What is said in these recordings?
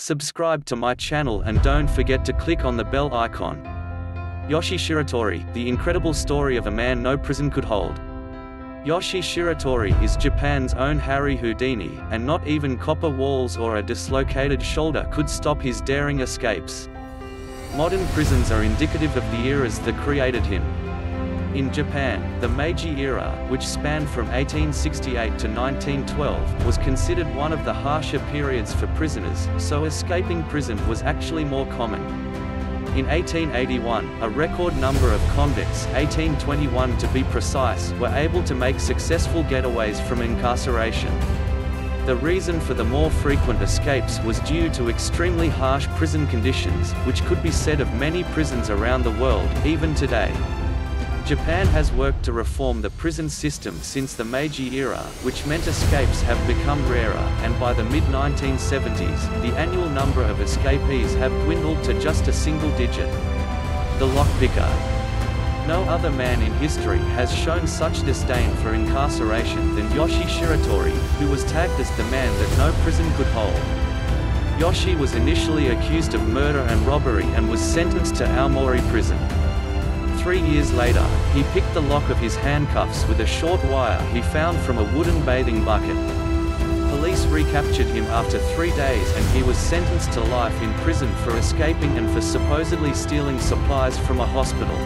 Subscribe to my channel and don't forget to click on the bell icon. Yoshie Shiratori, the incredible story of a man no prison could hold. Yoshie Shiratori is Japan's own Harry Houdini, and not even copper walls or a dislocated shoulder could stop his daring escapes. Modern prisons are indicative of the eras that created him. In Japan, the Meiji era, which spanned from 1868 to 1912, was considered one of the harsher periods for prisoners, so escaping prison was actually more common. In 1881, a record number of convicts, 1821 to be precise, were able to make successful getaways from incarceration. The reason for the more frequent escapes was due to extremely harsh prison conditions, which could be said of many prisons around the world, even today. Japan has worked to reform the prison system since the Meiji era, which meant escapes have become rarer, and by the mid-1970s, the annual number of escapees have dwindled to just a single digit. The lockpicker. No other man in history has shown such disdain for incarceration than Yoshie Shiratori, who was tagged as the man that no prison could hold. Yoshie was initially accused of murder and robbery and was sentenced to Aomori prison. 3 years later, he picked the lock of his handcuffs with a short wire he found from a wooden bathing bucket. Police recaptured him after 3 days and he was sentenced to life in prison for escaping and for supposedly stealing supplies from a hospital.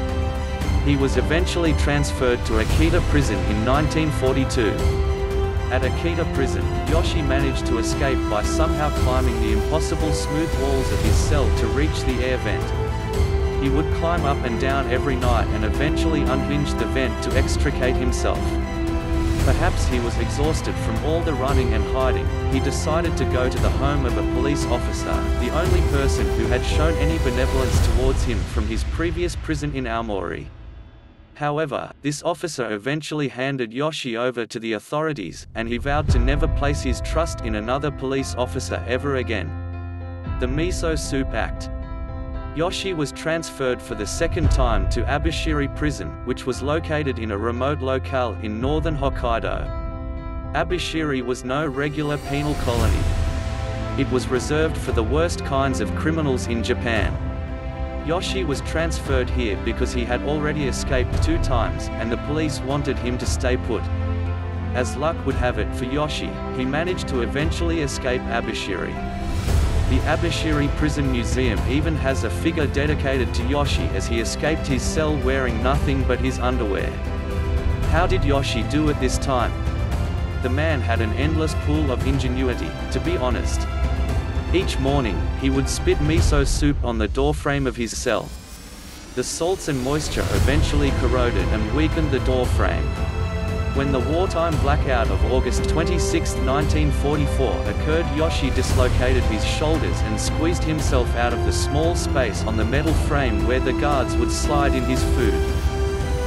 He was eventually transferred to Akita prison in 1942. At Akita prison, Yoshie managed to escape by somehow climbing the impossible smooth walls of his cell to reach the air vent. He would climb up and down every night and eventually unhinge the vent to extricate himself. Perhaps he was exhausted from all the running and hiding. He decided to go to the home of a police officer, the only person who had shown any benevolence towards him from his previous prison in Aomori. However, this officer eventually handed Yoshie over to the authorities, and he vowed to never place his trust in another police officer ever again. The Miso Soup Act. Yoshie was transferred for the second time to Abashiri prison, which was located in a remote locale in northern Hokkaido. Abashiri was no regular penal colony. It was reserved for the worst kinds of criminals in Japan. Yoshie was transferred here because he had already escaped 2 times, and the police wanted him to stay put. As luck would have it for Yoshie, he managed to eventually escape Abashiri. The Abashiri Prison Museum even has a figure dedicated to Yoshie as he escaped his cell wearing nothing but his underwear. How did Yoshie do it this time? The man had an endless pool of ingenuity, to be honest. Each morning, he would spit miso soup on the doorframe of his cell. The salts and moisture eventually corroded and weakened the doorframe. When the wartime blackout of August 26, 1944 occurred, Yoshie dislocated his shoulders and squeezed himself out of the small space on the metal frame where the guards would slide in his food.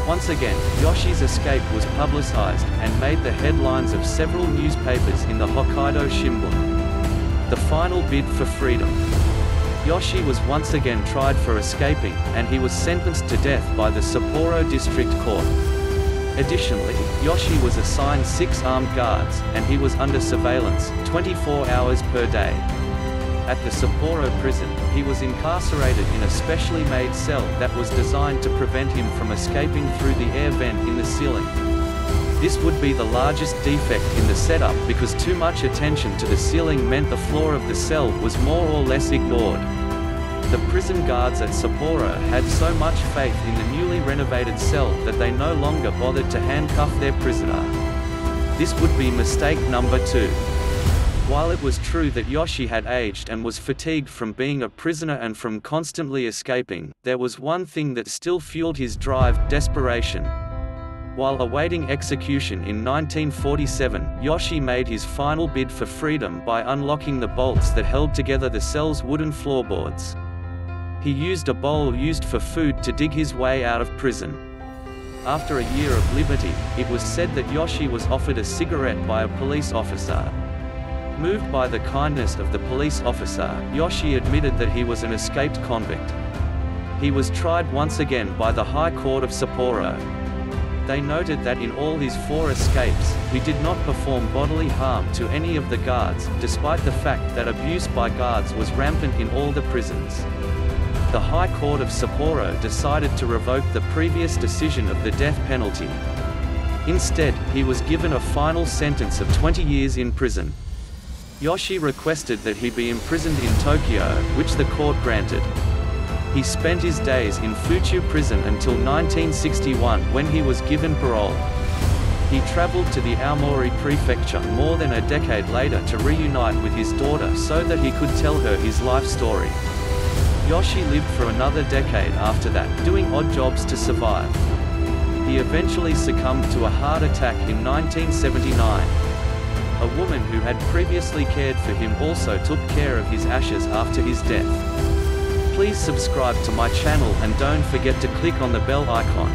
Once again, Yoshie's escape was publicized, and made the headlines of several newspapers in the Hokkaido Shimbun. The final bid for freedom. Yoshie was once again tried for escaping, and he was sentenced to death by the Sapporo District Court. Additionally, Yoshie was assigned 6 armed guards, and he was under surveillance, 24 hours per day. At the Sapporo prison, he was incarcerated in a specially made cell that was designed to prevent him from escaping through the air vent in the ceiling. This would be the largest defect in the setup because too much attention to the ceiling meant the floor of the cell was more or less ignored. The prison guards at Sapporo had so much faith in the newly renovated cell that they no longer bothered to handcuff their prisoner. This would be mistake number 2. While it was true that Yoshie had aged and was fatigued from being a prisoner and from constantly escaping, there was one thing that still fueled his drive: desperation. While awaiting execution in 1947, Yoshie made his final bid for freedom by unlocking the bolts that held together the cell's wooden floorboards. He used a bowl used for food to dig his way out of prison. After a year of liberty, it was said that Yoshie was offered a cigarette by a police officer. Moved by the kindness of the police officer, Yoshie admitted that he was an escaped convict. He was tried once again by the High Court of Sapporo. They noted that in all his 4 escapes, he did not perform bodily harm to any of the guards, despite the fact that abuse by guards was rampant in all the prisons. The High Court of Sapporo decided to revoke the previous decision of the death penalty. Instead, he was given a final sentence of 20 years in prison. Yoshie requested that he be imprisoned in Tokyo, which the court granted. He spent his days in Fuchu prison until 1961 when he was given parole. He traveled to the Aomori Prefecture more than a decade later to reunite with his daughter so that he could tell her his life story. Yoshie lived for another decade after that, doing odd jobs to survive. He eventually succumbed to a heart attack in 1979. A woman who had previously cared for him also took care of his ashes after his death. Please subscribe to my channel and don't forget to click on the bell icon.